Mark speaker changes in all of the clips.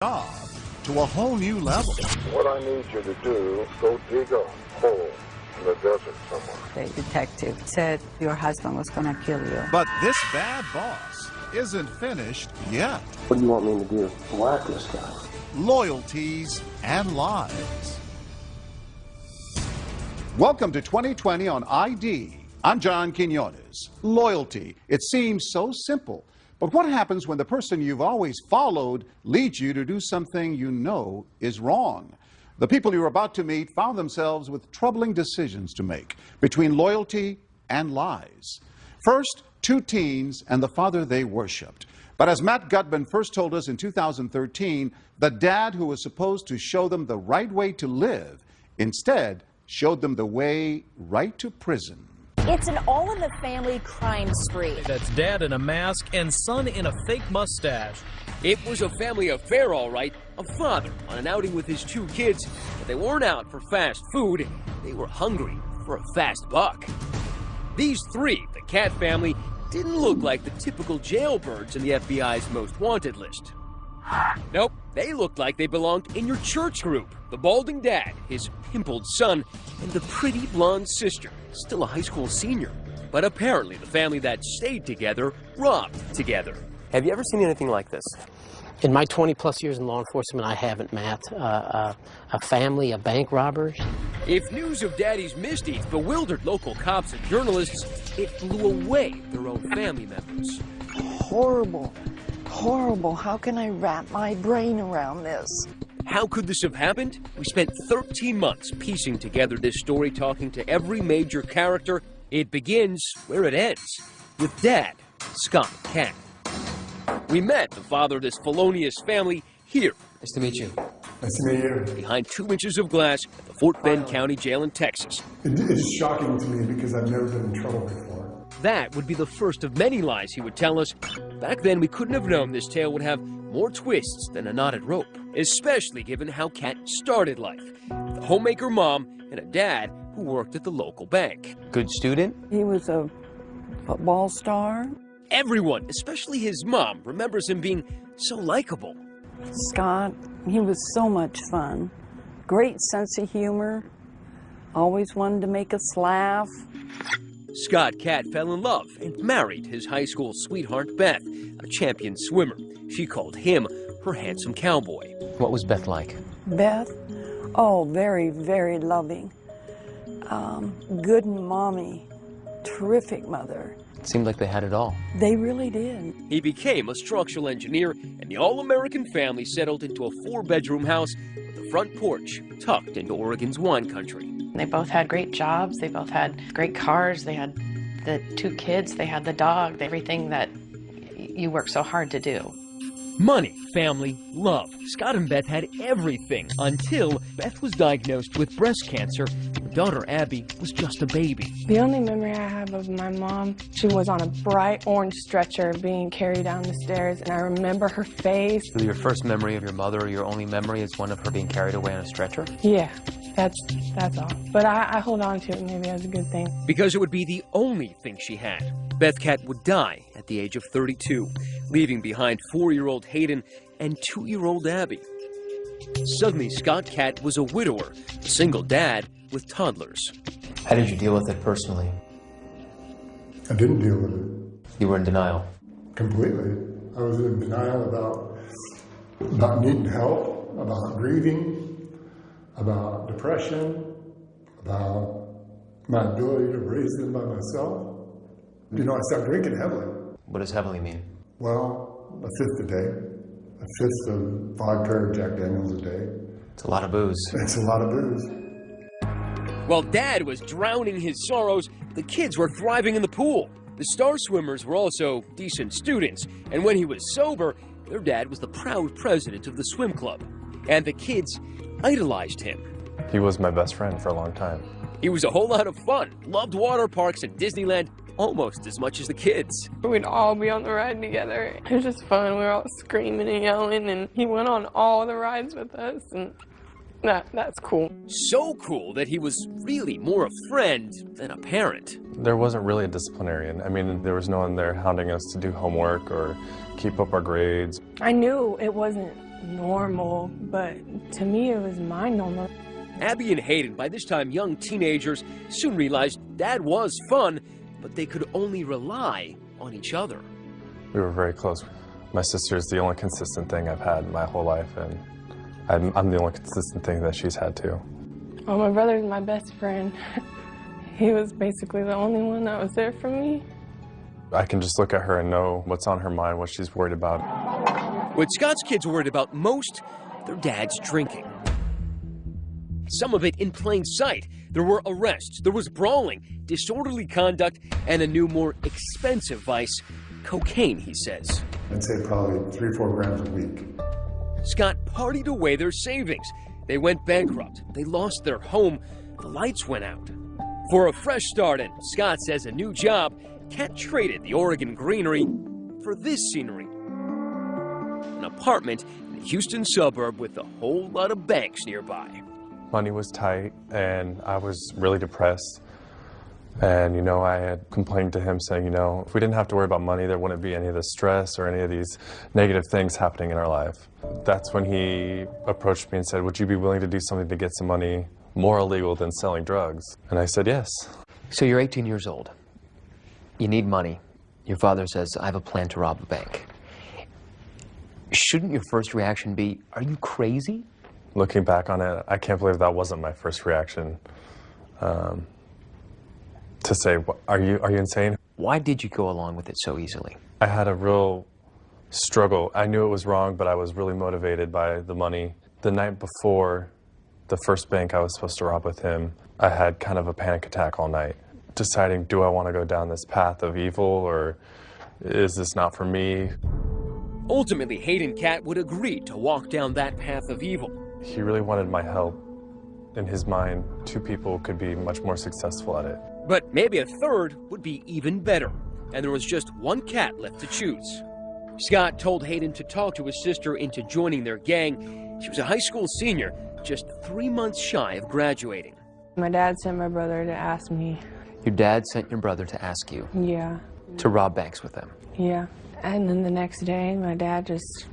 Speaker 1: job to a whole new level.
Speaker 2: What I need you to do, go dig a hole in the desert somewhere.
Speaker 3: The detective said your husband was going to kill you.
Speaker 1: But this bad boss isn't finished yet.
Speaker 4: What do you want me to do? Whack this guy.
Speaker 1: Loyalties and lies. Welcome to 2020 on ID. I'm John Quinones. Loyalty. It seems so simple. But what happens when the person you've always followed leads you to do something you know is wrong? The people you're about to meet found themselves with troubling decisions to make between loyalty and lies. First, two teens and the father they worshipped. But as Matt Gutman first told us in 2013, the dad who was supposed to show them the right way to live instead showed them the way right to prison.
Speaker 5: It's an all-in-the-family crime spree.
Speaker 6: That's dad in a mask and son in a fake mustache.
Speaker 7: It was a family affair, all right. A father on an outing with his two kids, but they weren't out for fast food. They were hungry for a fast buck. These three, the Cat family, didn't look like the typical jailbirds in the FBI's most wanted list. Nope, they looked like they belonged in your church group. The balding dad, his pimpled son, and the pretty blonde sister, still a high school senior. But apparently the family that stayed together robbed together.
Speaker 4: Have you ever seen anything like this?
Speaker 8: In my 20-plus years in law enforcement, I haven't, Matt. A family of bank robbers.
Speaker 7: If news of Daddy's misdeeds bewildered local cops and journalists, it blew away their own family members.
Speaker 9: Horrible. Horrible. How can I wrap my brain around this?
Speaker 7: How could this have happened? We spent 13 months piecing together this story, talking to every major character. It begins where it ends, with Dad, Scott Cat. We met the father of this felonious family here.
Speaker 4: Nice to meet you.
Speaker 10: Nice to meet you.
Speaker 7: Behind 2 inches of glass at the Fort Bend County Jail in Texas.
Speaker 10: It's shocking to me because I've never been in trouble before.
Speaker 7: That would be the first of many lies he would tell us. Back then, we couldn't have known this tale would have more twists than a knotted rope, especially given how Cat started life. With a homemaker mom and a dad who worked at the local bank.
Speaker 4: Good student?
Speaker 9: He was a football star.
Speaker 7: Everyone, especially his mom, remembers him being so likable.
Speaker 9: Scott, he was so much fun. Great sense of humor. Always wanted to make us laugh.
Speaker 7: Scott Cat fell in love and married his high school sweetheart, Beth, a champion swimmer. She called him her handsome cowboy.
Speaker 4: What was Beth like?
Speaker 9: Beth? Oh, very, very loving. Good mommy. Terrific mother.
Speaker 4: It seemed like they had it all.
Speaker 9: They really did.
Speaker 7: He became a structural engineer, and the all-American family settled into a 4-bedroom house with a front porch tucked into Oregon's wine country.
Speaker 11: They both had great jobs. They both had great cars. They had the 2 kids. They had the dog. Everything that you work so hard to do.
Speaker 7: Money, family, love. Scott and Beth had everything until Beth was diagnosed with breast cancer. Her daughter, Abby, was just a baby.
Speaker 12: The only memory I have of my mom, she was on a bright orange stretcher being carried down the stairs, and I remember her face.
Speaker 4: So your first memory of your mother, or your only memory, is one of her being carried away on a stretcher?
Speaker 12: Yeah, that's all. But I hold on to it maybe as a good thing.
Speaker 7: Because it would be the only thing she had. Beth Cat would die at the age of 32, leaving behind 4-year-old Hayden and 2-year-old Abby. Suddenly, Scott Cat was a widower, a single dad with toddlers.
Speaker 4: How did you deal with it personally?
Speaker 10: I didn't deal with it.
Speaker 4: You were in denial?
Speaker 10: Completely. I was in denial about needing help, about grieving, about depression, about my ability to raise them by myself. You know, I started drinking heavily.
Speaker 4: What does heavily mean?
Speaker 10: Well, a fifth a day. A fifth of vodka or Jack Daniels a day.
Speaker 4: It's a lot of booze.
Speaker 10: It's a lot of booze.
Speaker 7: While Dad was drowning his sorrows, the kids were thriving in the pool. The star swimmers were also decent students, and when he was sober, their dad was the proud president of the swim club. And the kids idolized him.
Speaker 13: He was my best friend for a long time.
Speaker 7: He was a whole lot of fun, loved water parks and Disneyland almost as much as the kids.
Speaker 12: We'd all be on the ride together. It was just fun. We were all screaming and yelling, and he went on all the rides with us, and that's cool.
Speaker 7: So cool that he was really more a friend than a parent.
Speaker 13: There wasn't really a disciplinarian. I mean, there was no one there hounding us to do homework or keep up our grades.
Speaker 12: I knew it wasn't normal, but to me it was my normal.
Speaker 7: Abby and Hayden, by this time young teenagers, soon realized Dad was fun, but they could only rely on each other.
Speaker 13: We were very close. My sister's the only consistent thing I've had my whole life, and I'm the only consistent thing that she's had too.
Speaker 12: Well, my brother's my best friend. He was basically the only one that was there for me.
Speaker 13: I can just look at her and know what's on her mind, what she's worried about.
Speaker 7: What Scott's kids were worried about most, their dad's drinking. Some of it in plain sight. There were arrests, there was brawling, disorderly conduct, and a new, more expensive vice, cocaine, he says.
Speaker 10: I'd say probably 3 or 4 grams a week.
Speaker 7: Scott partied away their savings. They went bankrupt. They lost their home. The lights went out. For a fresh start, and Scott says a new job, Cat traded the Oregon greenery for this scenery. An apartment in a Houston suburb with a whole lot of banks nearby.
Speaker 13: Money was tight, and I was really depressed. And, you know, I had complained to him saying, you know, if we didn't have to worry about money, there wouldn't be any of the stress or any of these negative things happening in our life. That's when he approached me and said, would you be willing to do something to get some money more illegal than selling drugs? And I said, yes.
Speaker 4: So you're 18 years old. You need money. Your father says, I have a plan to rob a bank. Shouldn't your first reaction be, are you crazy?
Speaker 13: Looking back on it, I can't believe that wasn't my first reaction. To say, are you insane?
Speaker 4: Why did you go along with it so easily?
Speaker 13: I had a real struggle. I knew it was wrong, but I was really motivated by the money. The night before the first bank I was supposed to rob with him, I had kind of a panic attack all night, deciding, do I want to go down this path of evil, or is this not for me?
Speaker 7: Ultimately, Hayden Cat would agree to walk down that path of evil.
Speaker 13: He really wanted my help. In his mind, 2 people could be much more successful at it.
Speaker 7: But maybe a third would be even better, and there was just one cat left to choose. Scott told Hayden to talk to his sister into joining their gang. She was a high school senior, just 3 months shy of graduating.
Speaker 12: My dad sent my brother to ask me.
Speaker 4: Your dad sent your brother to ask you?
Speaker 12: Yeah.
Speaker 4: To rob banks with them?
Speaker 12: Yeah. And then the next day, my dad just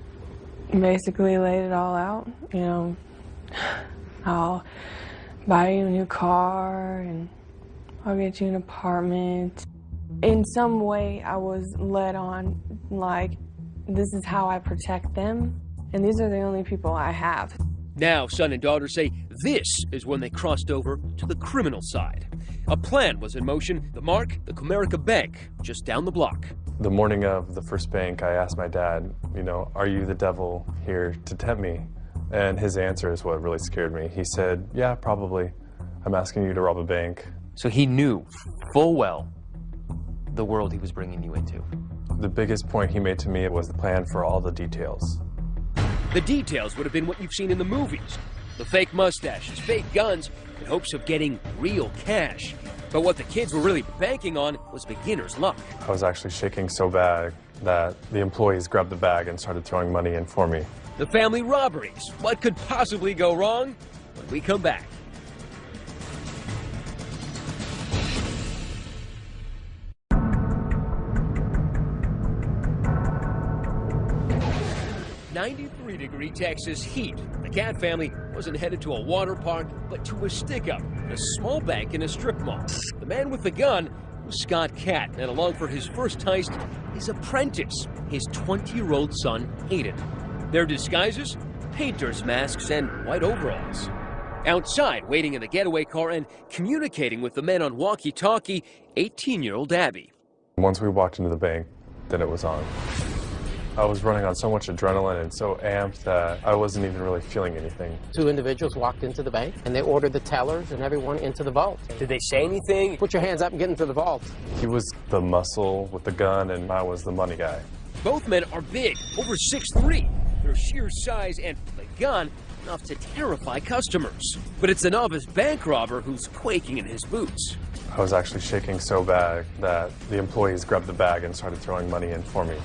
Speaker 12: basically laid it all out. You know, I'll buy you a new car, and I'll get you an apartment. In some way, I was led on, like, this is how I protect them, and these are the only people I have.
Speaker 7: Now, son and daughter say this is when they crossed over to the criminal side. A plan was in motion, the mark, the Comerica Bank, just down the block.
Speaker 13: The morning of the first bank, I asked my dad, you know, are you the devil here to tempt me? And his answer is what really scared me. He said, yeah, probably. I'm asking you to rob a bank.
Speaker 4: So he knew full well the world he was bringing you into.
Speaker 13: The biggest point he made to me was the plan for all the details.
Speaker 7: The details would have been what you've seen in the movies. The fake mustaches, fake guns, in hopes of getting real cash. But what the kids were really banking on was beginner's luck.
Speaker 13: I was actually shaking so bad that the employees grabbed the bag and started throwing money in for me.
Speaker 7: The family robberies. What could possibly go wrong? When we come back. .93-degree Texas heat. The Cat family wasn't headed to a water park, but to a stick-up, a small bank in a strip mall. The man with the gun was Scott Cat, and along for his first heist, his apprentice, his 20-year-old son, Hayden. Their disguises? Painters' masks and white overalls. Outside, waiting in the getaway car and communicating with the men on walkie-talkie, 18-year-old Abby.
Speaker 13: Once we walked into the bank, then it was on. I was running on so much adrenaline and so amped that I wasn't even really feeling anything.
Speaker 8: 2 individuals walked into the bank, and they ordered the tellers and everyone into the vault.
Speaker 7: Did they say anything?
Speaker 8: Put your hands up and get into the vault.
Speaker 13: He was the muscle with the gun, and I was the money guy.
Speaker 7: Both men are big, over 6'3". Their sheer size and the gun enough to terrify customers. But it's the novice bank robber who's quaking in his boots.
Speaker 13: I was actually shaking so bad that the employees grabbed the bag and started throwing money in for me.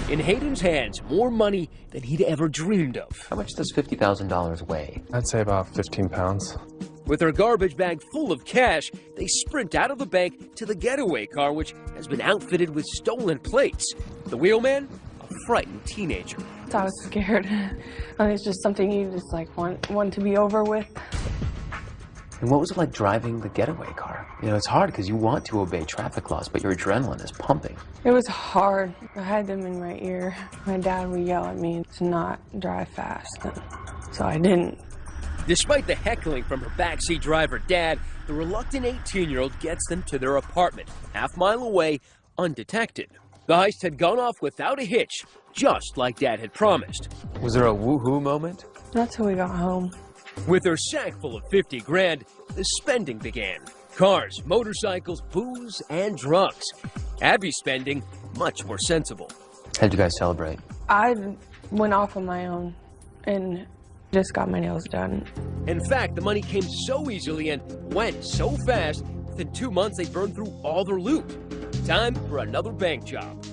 Speaker 7: In Hayden's hands, more money than he'd ever dreamed of.
Speaker 4: How much does $50,000 weigh?
Speaker 13: I'd say about 15 pounds.
Speaker 7: With their garbage bag full of cash, they sprint out of the bank to the getaway car, which has been outfitted with stolen plates. The wheelman? A frightened teenager.
Speaker 12: I was scared. I mean, it's just something you just like want to be over with.
Speaker 4: And what was it like driving the getaway car? You know, it's hard because you want to obey traffic laws, but your adrenaline is pumping.
Speaker 12: It was hard. I had them in my ear. My dad would yell at me to not drive fast, so I didn't.
Speaker 7: Despite the heckling from her backseat driver dad, the reluctant 18-year-old gets them to their apartment, half-mile away, undetected. The heist had gone off without a hitch, just like Dad had promised.
Speaker 4: Was there a woohoo moment?
Speaker 12: Not till we got home.
Speaker 7: With her sack full of 50 grand, the spending began. Cars, motorcycles, booze, and drugs. Abby's spending, much more sensible.
Speaker 4: How'd you guys celebrate?
Speaker 12: I went off on my own and just got my nails done.
Speaker 7: In fact, the money came so easily and went so fast, within 2 months they burned through all their loot. Time for another bank job.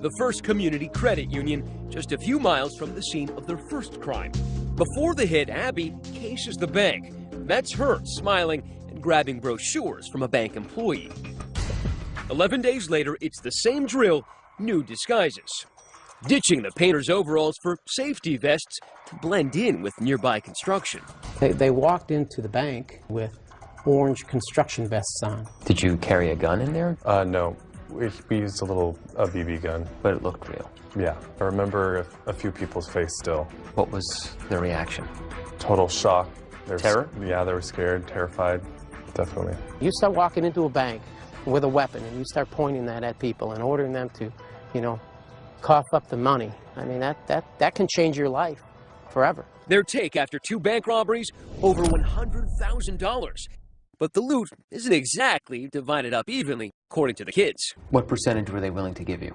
Speaker 7: The First Community Credit Union, just a few miles from the scene of their first crime. Before the hit, Abby cases the bank. That's her smiling and grabbing brochures from a bank employee. 11 days later, it's the same drill, new disguises. Ditching the painter's overalls for safety vests to blend in with nearby construction.
Speaker 8: They walked into the bank with orange construction vests on.
Speaker 4: Did you carry a gun in there?
Speaker 13: No. We used a BB gun.
Speaker 4: But it looked real.
Speaker 13: Yeah. I remember a few people's face still.
Speaker 4: What was their reaction?
Speaker 13: Total shock.
Speaker 4: Terror?
Speaker 13: Yeah, they were scared, terrified, definitely.
Speaker 8: You start walking into a bank with a weapon and you start pointing that at people and ordering them to, you know, cough up the money. I mean, that can change your life forever.
Speaker 7: Their take after 2 bank robberies, over $100,000. But the loot isn't exactly divided up evenly, according to the kids.
Speaker 4: What percentage were they willing to give you?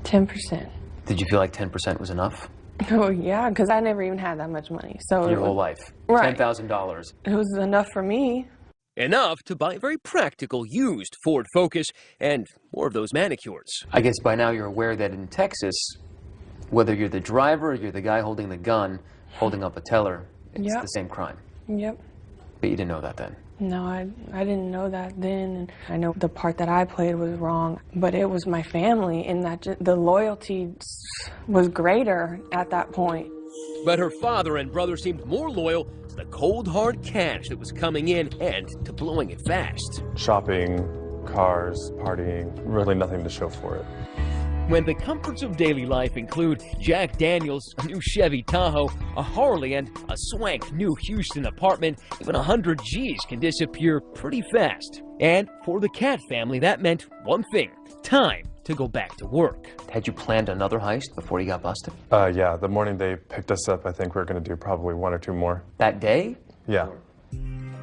Speaker 12: 10%.
Speaker 4: Did you feel like 10% was enough?
Speaker 12: Oh, yeah, because I never even had that much money. So
Speaker 4: your whole life?
Speaker 12: Right.
Speaker 4: $10,000.
Speaker 12: It was enough for me.
Speaker 7: Enough to buy a very practical used Ford Focus and more of those manicures.
Speaker 4: I guess by now you're aware that in Texas, whether you're the driver or you're the guy holding the gun, holding up a teller, it's the same crime.
Speaker 12: Yep.
Speaker 4: But you didn't know that then?
Speaker 12: No, I didn't know that then. And I know the part that I played was wrong, but it was my family, and that the loyalty was greater at that point.
Speaker 7: But her father and brother seemed more loyal to the cold, hard cash that was coming in and to blowing it fast.
Speaker 13: Shopping, cars, partying, really nothing to show for it.
Speaker 7: When the comforts of daily life include Jack Daniels, a new Chevy Tahoe, a Harley, and a swank new Houston apartment, even 100 G's can disappear pretty fast. And for the Cat family, that meant one thing: time to go back to work.
Speaker 4: Had you planned another heist before you got busted?
Speaker 13: Yeah, the morning they picked us up, I think we were going to do probably 1 or 2 more.
Speaker 4: That day?
Speaker 13: Yeah.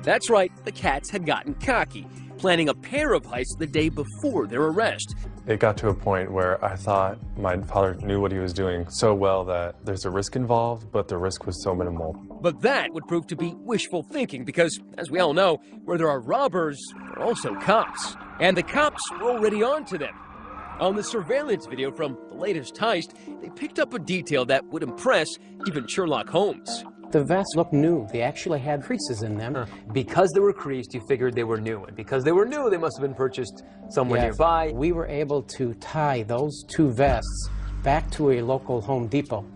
Speaker 7: That's right, the Cats had gotten cocky, planning a pair of heists the day before their arrest.
Speaker 13: It got to a point where I thought my father knew what he was doing so well that there's a risk involved, but the risk was so minimal.
Speaker 7: But that would prove to be wishful thinking because, as we all know, where there are robbers, there are also cops. And the cops were already on to them. On the surveillance video from the latest heist, they picked up a detail that would impress even Sherlock Holmes.
Speaker 8: The vests looked new. They actually had creases in them.
Speaker 4: Because they were creased, you figured they were new. And because they were new, they must have been purchased somewhere nearby.
Speaker 8: We were able to tie those 2 vests back to a local Home Depot.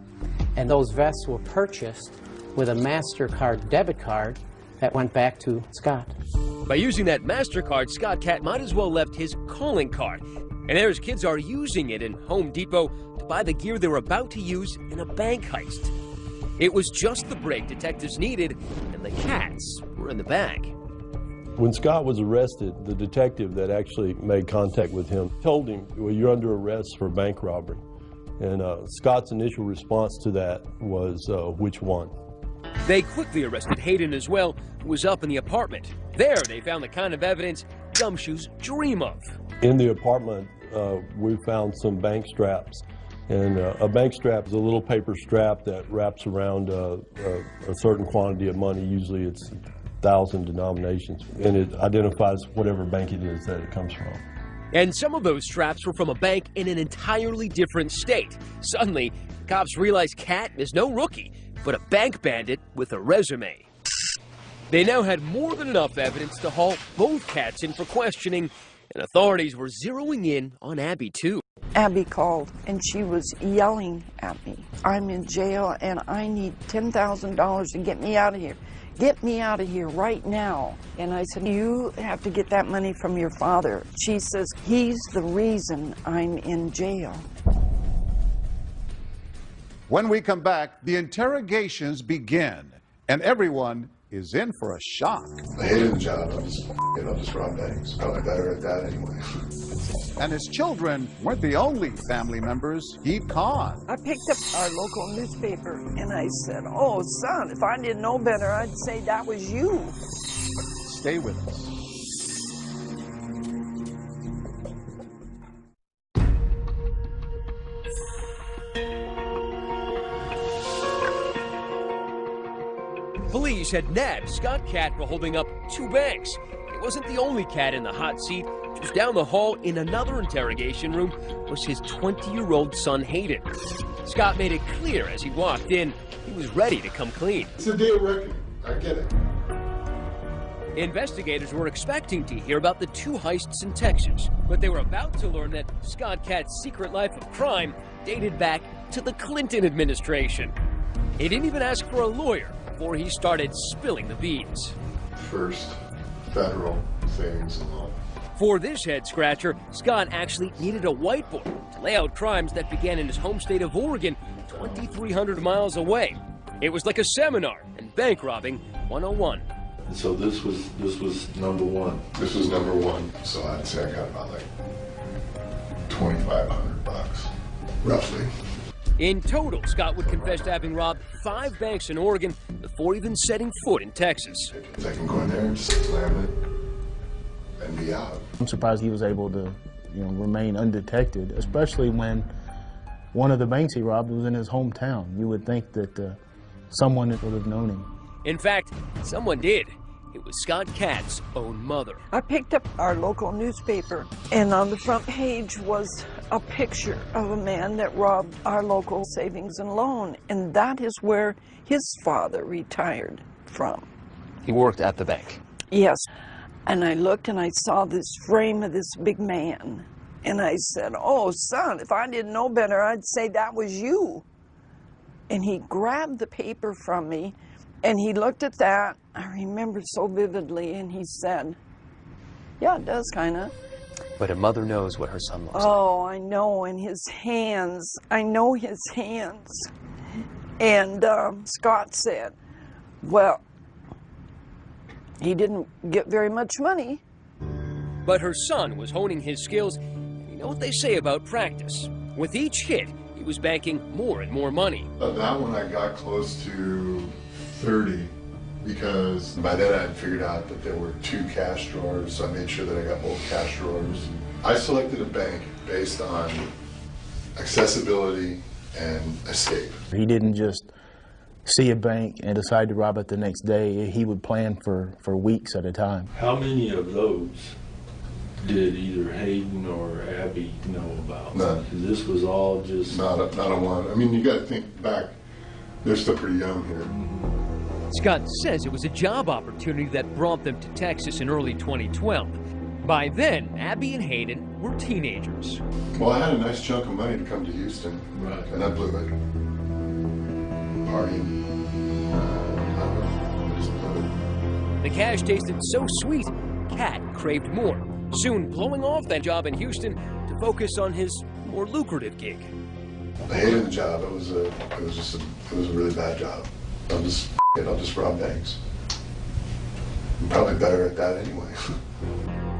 Speaker 8: And those vests were purchased with a MasterCard debit card that went back to Scott.
Speaker 7: By using that MasterCard, Scott Cat might as well left his calling card. And there's kids are using it in Home Depot to buy the gear they were about to use in a bank heist. It was just the break detectives needed, and the Cats were in the bag.
Speaker 14: When Scott was arrested, the detective that actually made contact with him told him, well, you're under arrest for bank robbery. And Scott's initial response to that was, which one?
Speaker 7: They quickly arrested Hayden as well, who was up in the apartment. There, they found the kind of evidence gumshoes dream of.
Speaker 14: In the apartment, we found some bank straps. And a bank strap is a little paper strap that wraps around a certain quantity of money. Usually it's 1,000 denominations. And it identifies whatever bank it is that it comes from.
Speaker 7: And some of those straps were from a bank in an entirely different state. Suddenly, cops realized Cat is no rookie, but a bank bandit with a resume. They now had more than enough evidence to haul both Cats in for questioning, and authorities were zeroing in on Abby, too.
Speaker 9: Abby called and she was yelling at me. I'm in jail and I need $10,000 to get me out of here. Get me out of here right now. And I said, you have to get that money from your father. She says, he's the reason I'm in jail.
Speaker 1: When we come back, the interrogations begin, and everyone is in for a shock.
Speaker 15: I hated the job. I'll just rob banks. Probably better at that anyway.
Speaker 1: And his children weren't the only family members he'd conned.
Speaker 9: I picked up our local newspaper and I said, oh, son, if I didn't know better, I'd say that was you.
Speaker 1: Stay with us.
Speaker 7: Police had nabbed Scott Cat for holding up 2 banks. It wasn't the only cat in the hot seat. Just down the hall in another interrogation room was his 20-year-old son, Hayden. Scott made it clear as he walked in, he was ready to come clean.
Speaker 15: It's a day of reckoning. I get it.
Speaker 7: Investigators were expecting to hear about the 2 heists in Texas, but they were about to learn that Scott Cat's secret life of crime dated back to the Clinton administration. He didn't even ask for a lawyer before he started spilling the beans.
Speaker 15: First, federal savings and loan.
Speaker 7: For this head-scratcher, Scott actually needed a whiteboard to lay out crimes that began in his home state of Oregon, 2,300 miles away. It was like a seminar in bank robbing 101.
Speaker 15: So this was number 1. This was number 1. So I'd say I got about like $2,500, roughly.
Speaker 7: In total, Scott would confess to having robbed 5 banks in Oregon before even setting foot in Texas.
Speaker 15: I can go in there and just slam it and be out.
Speaker 16: I'm surprised he was able to, remain undetected, especially when one of the banks he robbed was in his hometown. You would think that someone would have known him.
Speaker 7: In fact, someone did. It was Scott Cat's own mother.
Speaker 9: I picked up our local newspaper, and on the front page was a picture of a man that robbed our local savings and loan, and that is where his father retired from.
Speaker 4: He worked at the bank?
Speaker 9: Yes. And I looked and I saw this frame of this big man, and I said, oh, son, if I didn't know better, I'd say that was you. And he grabbed the paper from me, and he looked at that. I remember so vividly, and he said, yeah, it does kind of.
Speaker 4: But a mother knows what her son looks like.
Speaker 9: Oh, I know, and his hands. I know his hands. And Scott said, well, he didn't get very much money.
Speaker 7: But her son was honing his skills. You know what they say about practice. With each hit, he was banking more and more money.
Speaker 15: That one I got close to 30 because by then I had figured out that there were 2 cash drawers, so I made sure that I got both cash drawers. I selected a bank based on accessibility and escape.
Speaker 16: He didn't just see a bank and decide to rob it the next day. He would plan for weeks at a time.
Speaker 14: How many of those did either Hayden or Abby know about?
Speaker 15: None.
Speaker 14: This was all just...
Speaker 15: Not a one. I mean, you got to think back. They're still pretty young here.
Speaker 7: Scott says it was a job opportunity that brought them to Texas in early 2012. By then, Abby and Hayden were teenagers.
Speaker 15: Well, I had a nice chunk of money to come to Houston, right, and I blew it. Partying.
Speaker 7: The cash tasted so sweet, Cat craved more, soon blowing off that job in Houston to focus on his more lucrative gig.
Speaker 15: I hated the job. It was a really bad job. I'll just rob banks. I'm probably better at that anyway.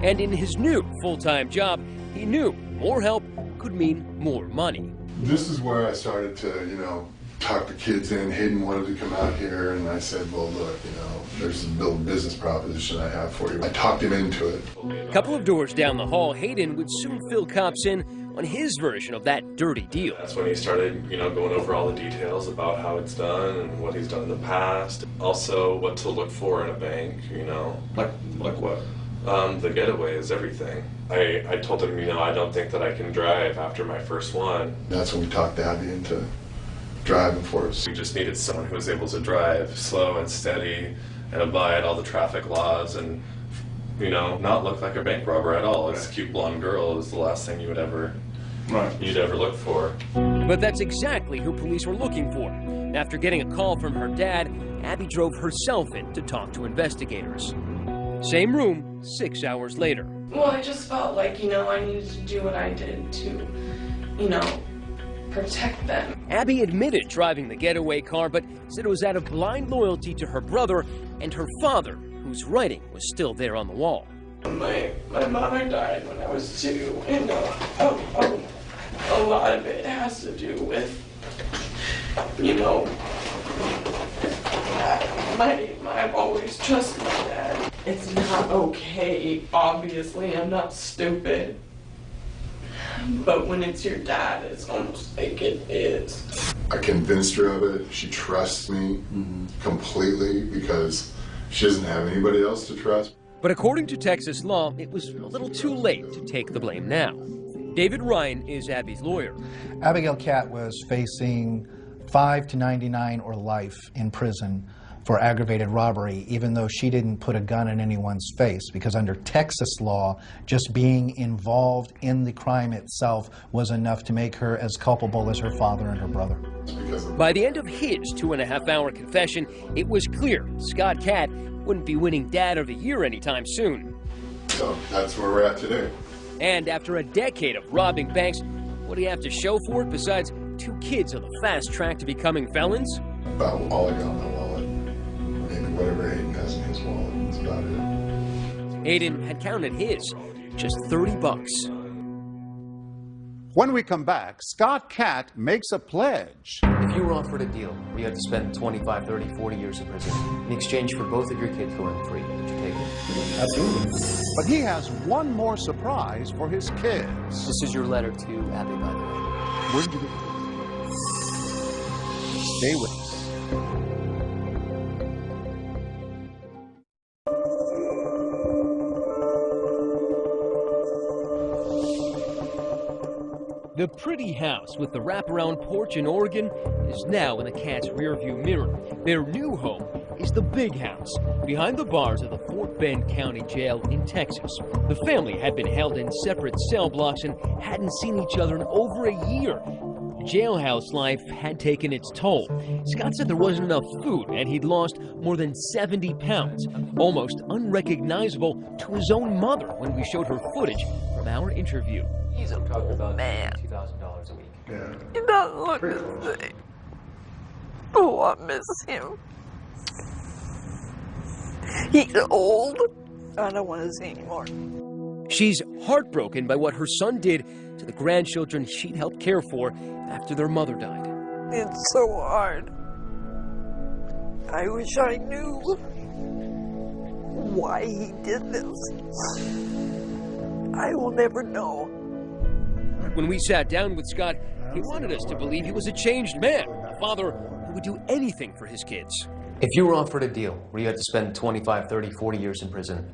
Speaker 7: And in his new full-time job, he knew more help could mean more money.
Speaker 15: This is where I started to, talk the kids in. Hayden wanted to come out here, and I said, well, look, there's a business proposition I have for you. I talked him into it.
Speaker 7: A couple of doors down the hall, Hayden would soon fill cops in on his version of that dirty deal.
Speaker 13: That's when he started, going over all the details about how it's done and what he's done in the past. Also, what to look for in a bank, Like what? The getaway is everything. I told him, I don't think that I can drive after my first one.
Speaker 15: That's when we talked Abby into driving for us.
Speaker 13: We just needed someone who was able to drive slow and steady and abide all the traffic laws and, not look like a bank robber at all. This cute blonde girl is the last thing you would ever you'd ever look for.
Speaker 7: But that's exactly who police were looking for. After getting a call from her dad, Abby drove herself in to talk to investigators. Same room, 6 hours later.
Speaker 12: Well, I just felt like, I needed to do what I did to, protect them.
Speaker 7: Abby admitted driving the getaway car, but said it was out of blind loyalty to her brother and her father, whose writing was still there on the wall.
Speaker 12: My mother died when I was 2, and a lot of it has to do with, I've always trusted my dad. It's not okay, obviously, I'm not stupid. But when it's your dad, it's almost like it is.
Speaker 15: I convinced her of it. She trusts me completely because she doesn't have anybody else to trust.
Speaker 7: But according to Texas law, it was a little too late to take the blame now. David Ryan is Abby's lawyer.
Speaker 17: Abigail Catt was facing 5 to 99 or life in prison for aggravated robbery, even though she didn't put a gun in anyone's face, because under Texas law, just being involved in the crime itself was enough to make her as culpable as her father and her brother.
Speaker 7: By the end of his 2.5-hour confession, it was clear Scott Catt wouldn't be winning Dad of the Year anytime soon.
Speaker 15: So that's where we're at today.
Speaker 7: And after a decade of robbing banks, what do you have to show for it besides 2 kids on the fast track to becoming felons?
Speaker 15: About all I got in my wallet. Maybe whatever Aiden has in his wallet. That's about it.
Speaker 7: Aiden had counted his, just $30.
Speaker 1: When we come back, Scott Catt makes a pledge.
Speaker 4: If you were offered a deal where you had to spend 25, 30, 40 years in prison in exchange for both of your kids going free, would you take it?
Speaker 1: Absolutely. But he has one more surprise for his kids.
Speaker 4: This is your letter to Abby, by the way.
Speaker 1: Where did you get this? Stay with us.
Speaker 7: The pretty house with the wraparound porch in Oregon is now in the Cat's rearview mirror. Their new home is the big house behind the bars of the Fort Bend County Jail in Texas. The family had been held in separate cell blocks and hadn't seen each other in over a year. Jailhouse life had taken its toll. Scott said there wasn't enough food and he'd lost more than 70 pounds, almost unrecognizable to his own mother when we showed her footage from our interview.
Speaker 4: He's a poor
Speaker 3: man.
Speaker 4: $2,000 a week.
Speaker 15: Yeah.
Speaker 9: He doesn't look the same. Oh, I miss him. He's old. I don't want to see anymore.
Speaker 7: She's heartbroken by what her son did to the grandchildren she'd helped care for after their mother died.
Speaker 9: It's so hard. I wish I knew why he did this. I will never know.
Speaker 7: When we sat down with Scott, he wanted us to believe he was a changed man, a father who would do anything for his kids.
Speaker 4: If you were offered a deal where you had to spend 25, 30, 40 years in prison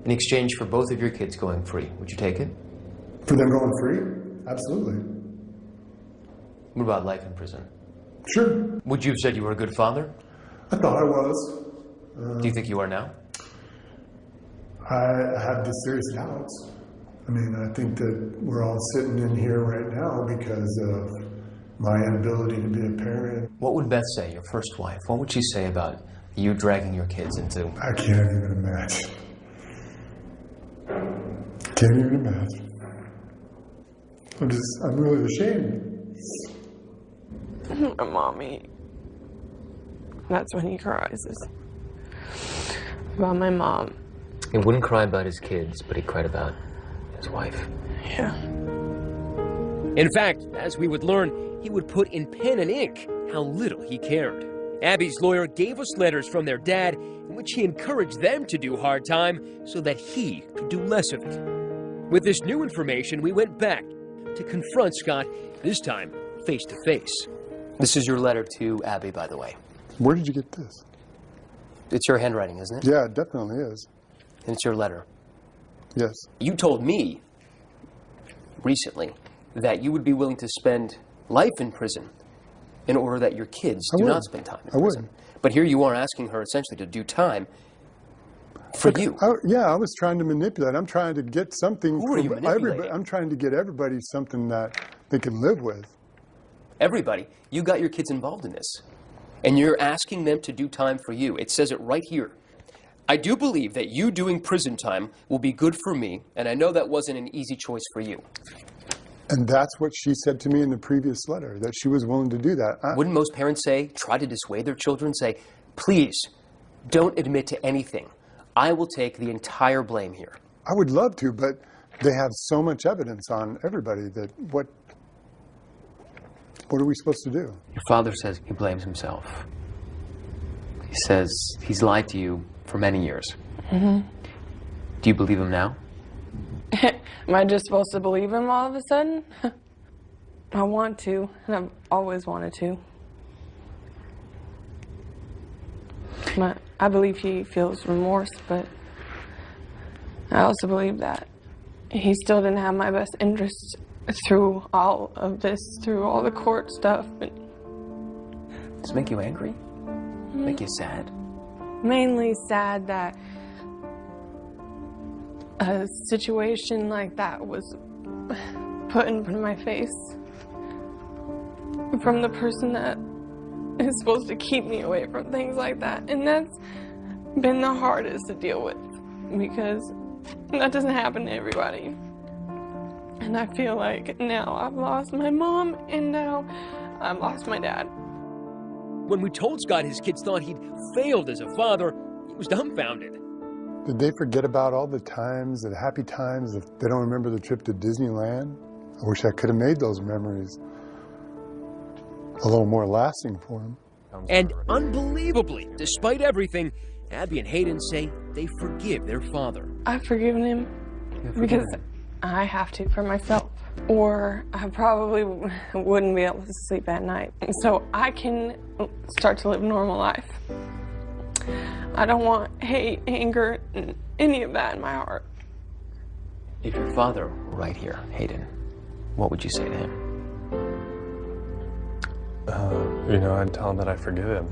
Speaker 4: in exchange for both of your kids going free, would you take it?
Speaker 10: For them going free? Absolutely.
Speaker 4: What about life in prison?
Speaker 10: Sure.
Speaker 4: Would you have said you were a good father?
Speaker 10: I thought I was.
Speaker 4: Do you think you are now?
Speaker 10: I have just serious doubts. I mean, I think that we're all sitting in here right now because of my inability to be a parent.
Speaker 4: What would Beth say, your first wife? What would she say about you dragging your kids into...
Speaker 10: I can't even imagine. Can't even imagine. I'm really ashamed.
Speaker 12: Mommy. That's when he cries. About my mom.
Speaker 4: He wouldn't cry about his kids, but he cried about his wife.
Speaker 12: Yeah.
Speaker 7: In fact, as we would learn, he would put in pen and ink how little he cared. Abby's lawyer gave us letters from their dad in which he encouraged them to do hard time so that he could do less of it. With this new information, we went back to confront Scott, this time face to face.
Speaker 4: This is your letter to Abby, by the way.
Speaker 10: Where did you get this?
Speaker 4: It's your handwriting, isn't it?
Speaker 10: Yeah, it definitely is.
Speaker 4: And it's your letter.
Speaker 10: Yes.
Speaker 4: You told me recently that you would be willing to spend life in prison in order that your kids do not spend time in prison. But here you are asking her essentially to do time For you?
Speaker 10: Yeah, I was trying to manipulate. I'm trying to get something.
Speaker 4: Who are you manipulating?
Speaker 10: I'm trying to get everybody something that they can live with.
Speaker 4: Everybody, you got your kids involved in this. And you're asking them to do time for you. It says it right here. I do believe that you doing prison time will be good for me, and I know that wasn't an easy choice for you.
Speaker 10: And that's what she said to me in the previous letter, that she was willing to do that.
Speaker 4: Wouldn't most parents say, try to dissuade their children, say, please, don't admit to anything. I will take the entire blame here.
Speaker 10: I would love to, but they have so much evidence on everybody that what are we supposed to do?
Speaker 4: Your father says he blames himself. He says he's lied to you for many years.
Speaker 12: Mm-hmm.
Speaker 4: Do you believe him now?
Speaker 12: Am I just supposed to believe him all of a sudden? I want to, and I've always wanted to. But I believe he feels remorse, but I also believe that he still didn't have my best interests through all of this, through all the court stuff.
Speaker 4: Does it make you angry? Make you sad?
Speaker 12: Mainly sad that a situation like that was put in front of my face from the person that is supposed to keep me away from things like that. And that's been the hardest to deal with because that doesn't happen to everybody. And I feel like now I've lost my mom and now I've lost my dad.
Speaker 7: When we told Scott his kids thought he'd failed as a father, he was dumbfounded.
Speaker 10: Did they forget about all the times, the happy times, if they don't remember the trip to Disneyland? I wish I could have made those memories a little more lasting for them.
Speaker 7: And unbelievably, despite everything, Abby and Hayden say they forgive their father.
Speaker 12: I've forgiven him because I have to for myself, or I probably wouldn't be able to sleep at night. So I can start to live a normal life. I don't want hate, anger, any of that in my heart.
Speaker 4: If your father were right here, Hayden, what would you say to him?
Speaker 13: I'd tell him that I forgive him.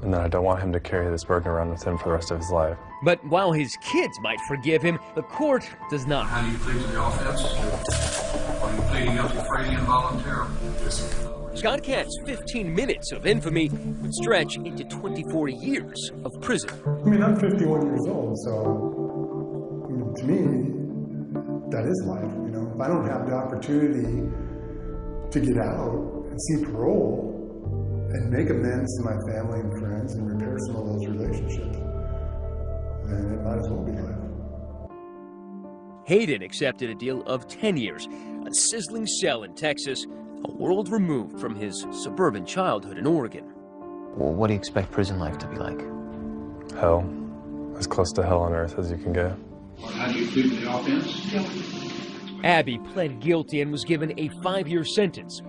Speaker 13: And that I don't want him to carry this burden around with him for the rest of his life.
Speaker 7: But while his kids might forgive him, the court does not.
Speaker 18: How do you plead to the offense? Are you pleading guilty freely and voluntarily?
Speaker 7: Scott Katz's 15 minutes of infamy would stretch into 24 years of prison.
Speaker 10: I mean, I'm 51 years old, so to me, that is life. If I don't have the opportunity to get out and see parole and make amends to my family and friends and repair some of those relationships, then it might as well be life.
Speaker 7: Hayden accepted a deal of 10 years, a sizzling cell in Texas, a world removed from his suburban childhood in Oregon.
Speaker 4: Well, what do you expect prison life to be like?
Speaker 13: Hell. As close to hell on earth as you can get.
Speaker 18: How do you plead to the offense?
Speaker 7: Abby pled guilty and was given a 5-year sentence.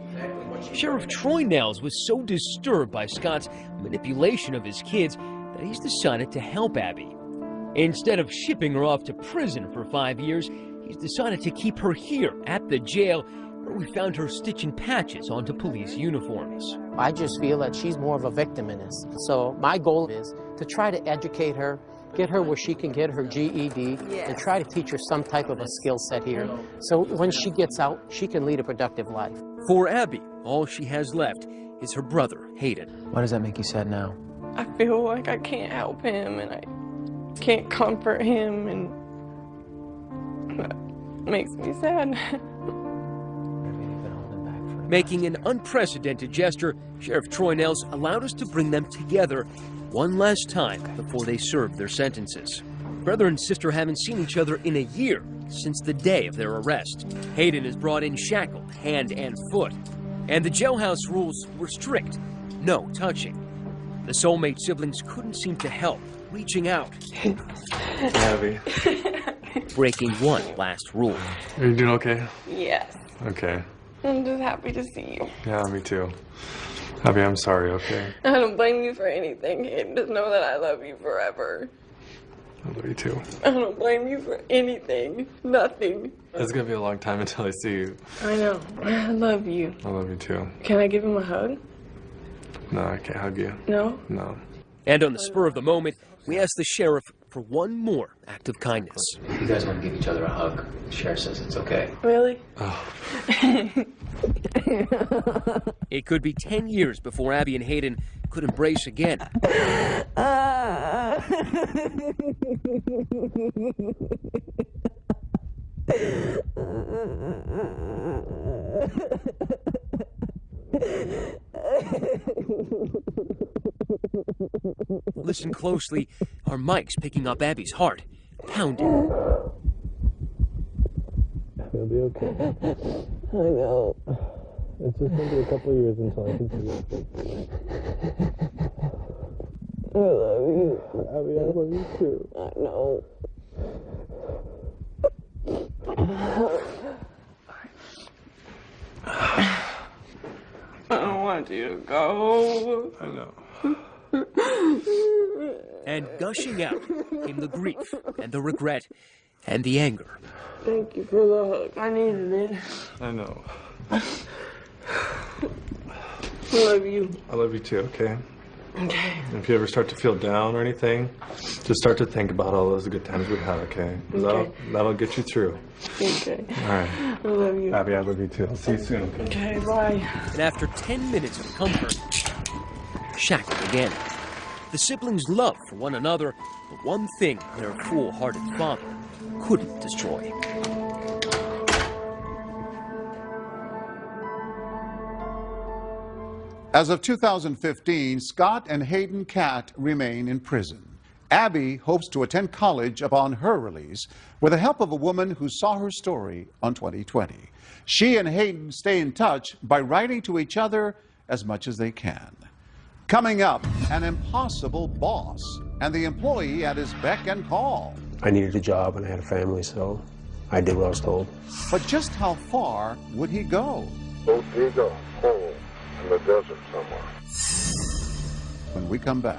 Speaker 7: Sheriff Troy Nels was so disturbed by Scott's manipulation of his kids that he's decided to help Abby. Instead of shipping her off to prison for 5 years, he's decided to keep her here at the jail, where we found her stitching patches onto police uniforms.
Speaker 8: I just feel that she's more of a victim in this. So my goal is to try to educate her, get her where she can get her GED, and try to teach her some type of a skill set here. So when she gets out, she can lead a productive life.
Speaker 7: For Abby, all she has left is her brother, Hayden.
Speaker 4: Why does that make you sad now?
Speaker 12: I feel like I can't help him and I can't comfort him, and that makes me sad.
Speaker 7: Making an unprecedented gesture, Sheriff Troy Nels allowed us to bring them together one last time before they served their sentences. Brother and sister haven't seen each other in a year since the day of their arrest. Hayden is brought in shackled, hand and foot. And the jailhouse rules were strict. No touching. The soulmate siblings couldn't seem to help, reaching out.
Speaker 13: Abby.
Speaker 7: Breaking one last rule.
Speaker 13: Are you doing okay?
Speaker 12: Yes.
Speaker 13: Okay.
Speaker 12: I'm just happy to see you.
Speaker 13: Yeah, me too. Abby, I'm sorry, okay?
Speaker 12: I don't blame you for anything. Just know that I love you forever.
Speaker 13: I love you too.
Speaker 12: I don't blame you for anything. Nothing.
Speaker 13: It's gonna be a long time until I see you.
Speaker 12: I know. I love you.
Speaker 13: I love you too.
Speaker 12: Can I give him a hug?
Speaker 13: No, I can't hug you.
Speaker 12: No?
Speaker 13: No.
Speaker 7: And on the spur of the moment, we asked the sheriff for one more act of kindness.
Speaker 4: If you guys want to give each other a hug, the sheriff says it's okay.
Speaker 12: Really?
Speaker 4: Oh.
Speaker 7: It could be 10 years before Abby and Hayden could embrace again. Listen closely. Our mic's picking up Abby's heart, pounding.
Speaker 13: It'll be okay.
Speaker 12: I know.
Speaker 13: It's just going to be a couple of years until I can see it.
Speaker 12: I love you.
Speaker 13: Abby, I love you too.
Speaker 12: I know. I don't want you to go.
Speaker 13: I know.
Speaker 7: And gushing out came the grief and the regret and the anger.
Speaker 12: Thank you for the hug. I needed it.
Speaker 13: I know.
Speaker 12: I love you.
Speaker 13: I love you too, okay?
Speaker 12: Okay.
Speaker 13: If you ever start to feel down or anything, just start to think about all those good times we've had, okay? 'Cause
Speaker 12: Okay.
Speaker 13: that'll get you through.
Speaker 12: Okay.
Speaker 13: All right.
Speaker 12: I love you.
Speaker 13: Abby, I love you too. I'll see you soon.
Speaker 12: Okay, bye.
Speaker 7: And after 10 minutes of comfort, shackled again. The siblings' love for one another, the one thing their full-hearted father couldn't destroy.
Speaker 1: As of 2015, Scott and Hayden Catt remain in prison. Abby hopes to attend college upon her release with the help of a woman who saw her story on 2020. She and Hayden stay in touch by writing to each other as much as they can. Coming up, an impossible boss and the employee at his beck and call.
Speaker 19: I needed a job and I had a family, so I did what I was told.
Speaker 1: But just how far would he go?
Speaker 2: Go dig a hole in the desert somewhere.
Speaker 1: When we come back.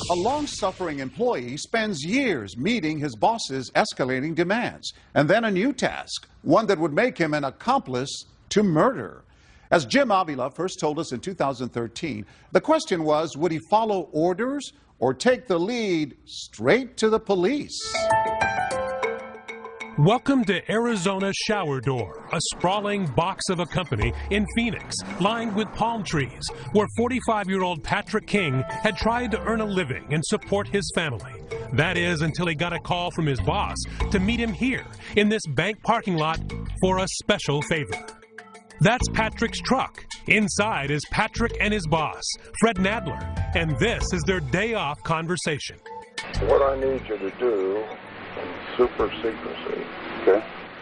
Speaker 1: A long-suffering employee spends years meeting his boss's escalating demands, and then a new task, one that would make him an accomplice to murder. As Jim Avila first told us in 2013, the question was, would he follow orders or take the lead straight to the police?
Speaker 20: Welcome to Arizona Shower Door, a sprawling box of a company in Phoenix, lined with palm trees, where 45-year-old Patrick King had tried to earn a living and support his family. That is, until he got a call from his boss to meet him here in this bank parking lot for a special favor. That's Patrick's truck. Inside is Patrick and his boss, Fred Nadler, and this is their day-off conversation.
Speaker 2: What I need you to do in super secrecy, okay,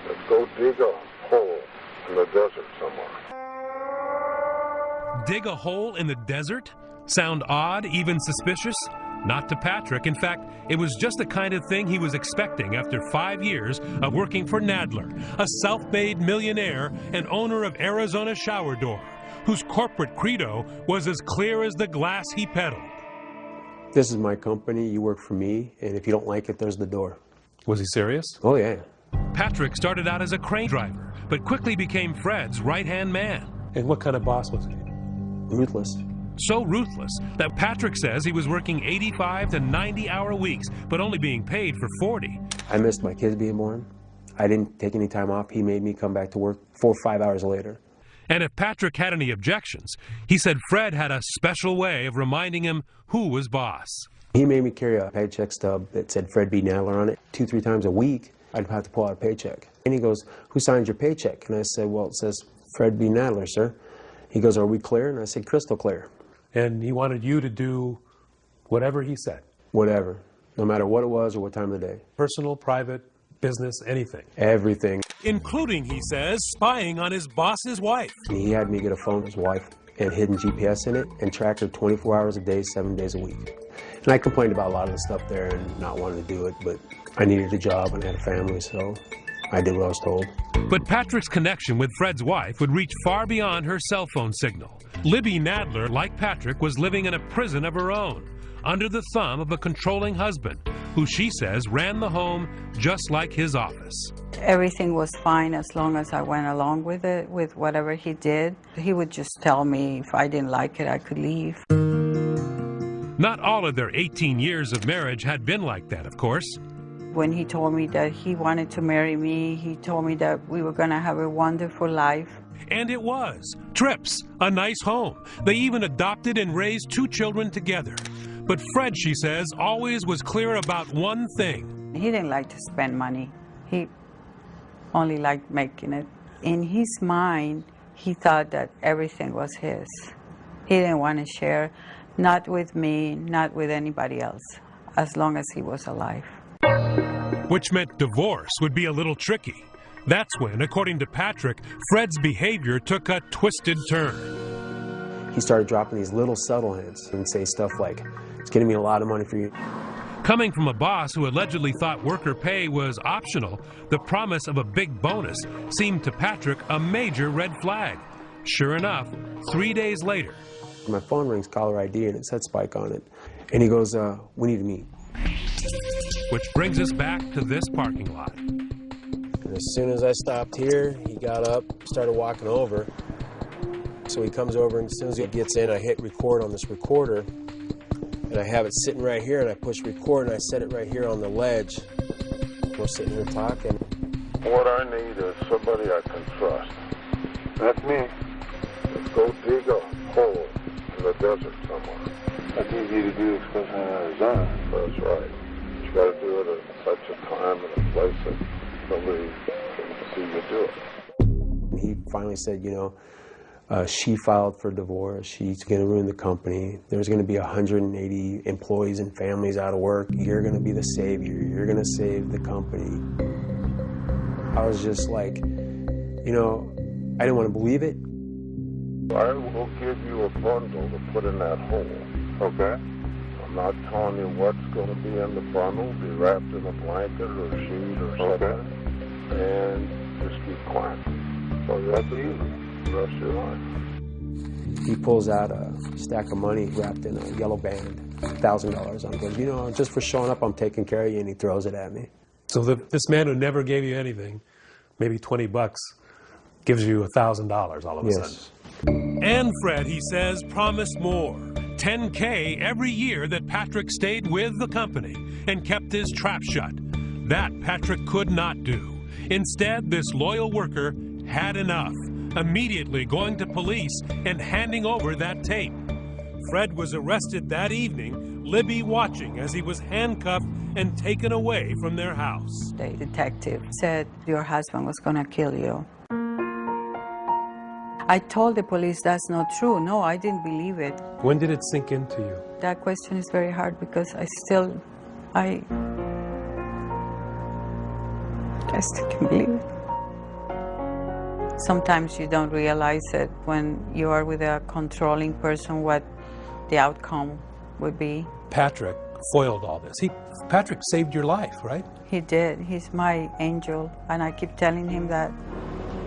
Speaker 2: is go dig a hole in the desert somewhere.
Speaker 20: Dig a hole in the desert? Sound odd, even suspicious? Not to Patrick. In fact, it was just the kind of thing he was expecting after 5 years of working for Nadler, a self-made millionaire and owner of Arizona Shower Door, whose corporate credo was as clear as the glass he peddled.
Speaker 19: This is my company, you work for me, and if you don't like it, there's the door.
Speaker 20: Was he serious?
Speaker 19: Oh, yeah.
Speaker 20: Patrick started out as a crane driver, but quickly became Fred's right-hand man.
Speaker 13: And what kind of boss was he?
Speaker 19: Ruthless.
Speaker 20: So ruthless that Patrick says he was working 85 to 90-hour weeks, but only being paid for 40.
Speaker 19: I missed my kids being born. I didn't take any time off. He made me come back to work 4 or 5 hours later.
Speaker 20: And if Patrick had any objections, he said Fred had a special way of reminding him who was boss.
Speaker 19: He made me carry a paycheck stub that said Fred B. Nadler on it. 2-3 times a week, I'd have to pull out a paycheck. And he goes, "Who signs your paycheck?" And I said, "Well, it says Fred B. Nadler, sir." He goes, "Are we clear?" And I said, "Crystal clear."
Speaker 13: And he wanted you to do whatever he said?
Speaker 19: Whatever, no matter what it was or what time of the day.
Speaker 13: Personal, private, business, anything?
Speaker 19: Everything.
Speaker 20: Including, he says, spying on his boss's wife.
Speaker 19: He had me get a phone with his wife and hidden GPS in it and track her 24 hours a day, 7 days a week. And I complained about a lot of the stuff there and not wanting to do it, but I needed a job and had a family, so I did what I was told.
Speaker 20: But Patrick's connection with Fred's wife would reach far beyond her cell phone signal. Libby Nadler, like Patrick, was living in a prison of her own, under the thumb of a controlling husband, who she says ran the home just like his office.
Speaker 3: Everything was fine as long as I went along with it, with whatever he did. He would just tell me if I didn't like it, I could leave.
Speaker 20: Not all of their 18 years of marriage had been like that, of course.
Speaker 3: When he told me that he wanted to marry me, he told me that we were going to have a wonderful life.
Speaker 20: And it was. Trips, a nice home. They even adopted and raised 2 children together. But Fred, she says, always was clear about one thing.
Speaker 3: He didn't like to spend money. He only liked making it. In his mind, he thought that everything was his. He didn't want to share, not with me, not with anybody else, as long as he was alive.
Speaker 20: Which meant divorce would be a little tricky. That's when, according to Patrick, Fred's behavior took a twisted turn.
Speaker 19: He started dropping these little subtle hints and say stuff like, "It's getting me a lot of money for you."
Speaker 20: Coming from a boss who allegedly thought worker pay was optional, the promise of a big bonus seemed to Patrick a major red flag. Sure enough, 3 days later.
Speaker 19: My phone rings, caller ID, and it said Spike on it. And he goes, "We need to meet."
Speaker 20: Which brings us back to this parking lot.
Speaker 19: And as soon as I stopped here, he got up, started walking over. So he comes over, and as soon as he gets in, I hit record on this recorder. And I have it sitting right here, and I push record, and I set it right here on the ledge. We're sitting here talking.
Speaker 2: What I need is somebody I can trust. That's me. Let's go dig a hole in the desert somewhere. That's easy to do, especially in Arizona. That's right. You got to do it at such a time and a place that nobody can see you do it.
Speaker 19: And he finally said, you know, she filed for divorce. She's going to ruin the company. There's going to be 180 employees and families out of work. You're going to be the savior. You're going to save the company. I was just like, you know, I didn't want to believe it.
Speaker 2: I will give you a bundle to put in that hole, okay? I'm not telling you what's going to be in the bundle. Be wrapped in a blanket or a sheet or something. And just keep quiet. So that's easy. The rest of your life.
Speaker 19: He pulls out a stack of money wrapped in a yellow band, $1,000 on it. He goes, you know, just for showing up, I'm taking care of you, and he throws it at me.
Speaker 20: So this man who never gave you anything, maybe $20, gives you $1,000 all of a sudden. And Fred, he says, promised more. $10K every year that Patrick stayed with the company and kept his trap shut. That Patrick could not do. Instead, this loyal worker had enough, immediately going to police and handing over that tape. Fred was arrested that evening, Libby watching as he was handcuffed and taken away from their house.
Speaker 3: The detective said your husband was going to kill you. I told the police that's not true. No, I didn't believe it.
Speaker 20: When did it sink into you?
Speaker 3: That question is very hard because I still can't believe it. Sometimes you don't realize it when you are with a controlling person what the outcome would be.
Speaker 20: Patrick foiled all this. Patrick saved your life, right?
Speaker 3: He did. He's my angel, and I keep telling him that.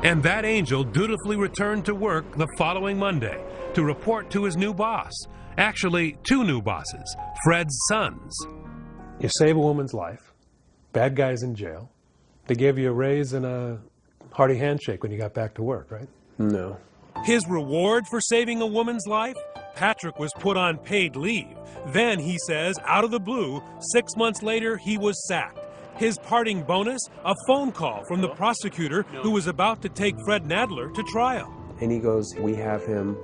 Speaker 20: And that angel dutifully returned to work the following Monday to report to his new boss. Actually, 2 new bosses, Fred's sons. You save a woman's life. Bad guy's in jail. They gave you a raise and a hearty handshake when you got back to work, right?
Speaker 19: No.
Speaker 20: His reward for saving a woman's life? Patrick was put on paid leave. Then, he says, out of the blue, 6 months later, he was sacked. His parting bonus, a phone call from the prosecutor who was about to take Fred Nadler to trial.
Speaker 19: And he goes, we have him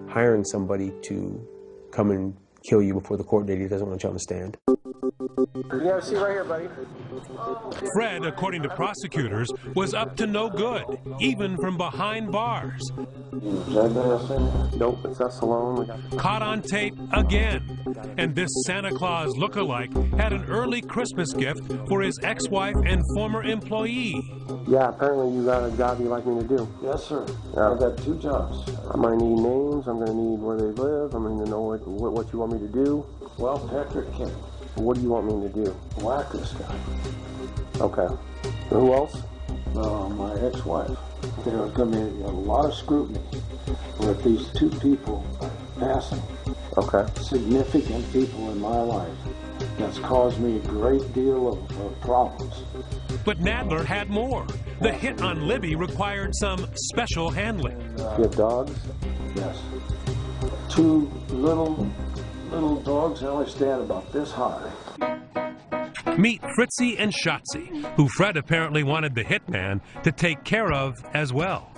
Speaker 19: hiring somebody to come and kill you before the court date. He doesn't want you on the stand.
Speaker 21: You have a seat right here, buddy.
Speaker 20: Fred, according to prosecutors, was up to no good, even from behind bars.
Speaker 21: Nope, it's us alone.
Speaker 20: Caught on tape again. And this Santa Claus look-alike had an early Christmas gift for his ex-wife and former employee.
Speaker 21: Yeah, apparently you got a job you'd like me to do.
Speaker 2: Yes, sir.
Speaker 21: Yeah.
Speaker 2: I've got 2 jobs.
Speaker 21: I'm going to need names. I'm going to need where they live. I'm going to know what you want me to do.
Speaker 2: Well, Patrick King.
Speaker 21: What do you want me to do?
Speaker 2: Whack this guy.
Speaker 21: Okay. Who else?
Speaker 2: My ex-wife. There's going to be a lot of scrutiny with these 2 people passing.
Speaker 21: Okay.
Speaker 2: Significant people in my life. That's caused me a great deal of problems.
Speaker 20: But Nadler had more. The hit on Libby required some special handling.
Speaker 2: You have dogs? Yes. Two little dogs, they only stand about this high.
Speaker 20: Meet Fritzy and Shotzi, who Fred apparently wanted the hitman to take care of as well.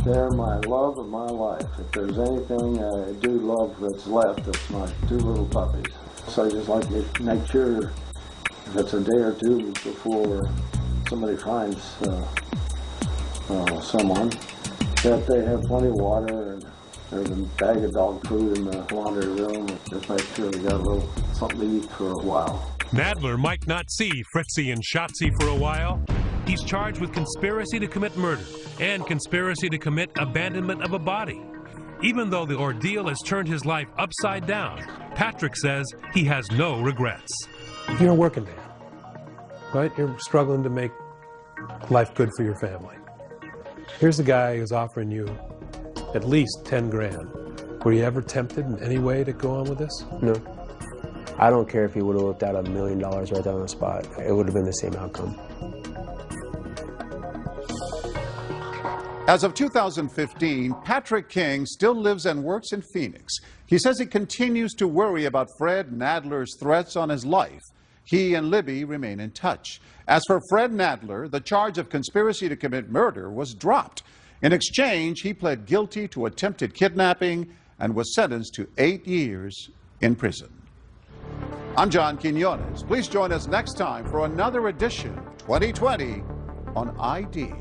Speaker 2: They're my love of my life. If there's anything I do love that's left, it's my two little puppies. So I just like to make sure if it's a day or two before somebody finds someone, that they have plenty of water and there's a bag of dog food in the laundry room. Just make sure they got a little something to eat for a while.
Speaker 20: Nadler might not see Fritzy and Shotzi for a while. He's charged with conspiracy to commit murder and conspiracy to commit abandonment of a body. Even though the ordeal has turned his life upside down, Patrick says he has no regrets.
Speaker 5: You're a working man, right? You're struggling to make life good for your family. Here's a guy who's offering you at least 10 grand. Were you ever tempted in any way to go on with this?
Speaker 19: No. I don't care if he would have whipped out $1 million right there on the spot. It would have been the same outcome.
Speaker 1: As of 2015, Patrick King still lives and works in Phoenix. He says he continues to worry about Fred Nadler's threats on his life. He and Libby remain in touch. As for Fred Nadler, the charge of conspiracy to commit murder was dropped. In exchange, he pled guilty to attempted kidnapping and was sentenced to 8 years in prison. I'm John Quinones. Please join us next time for another edition 2020 on ID.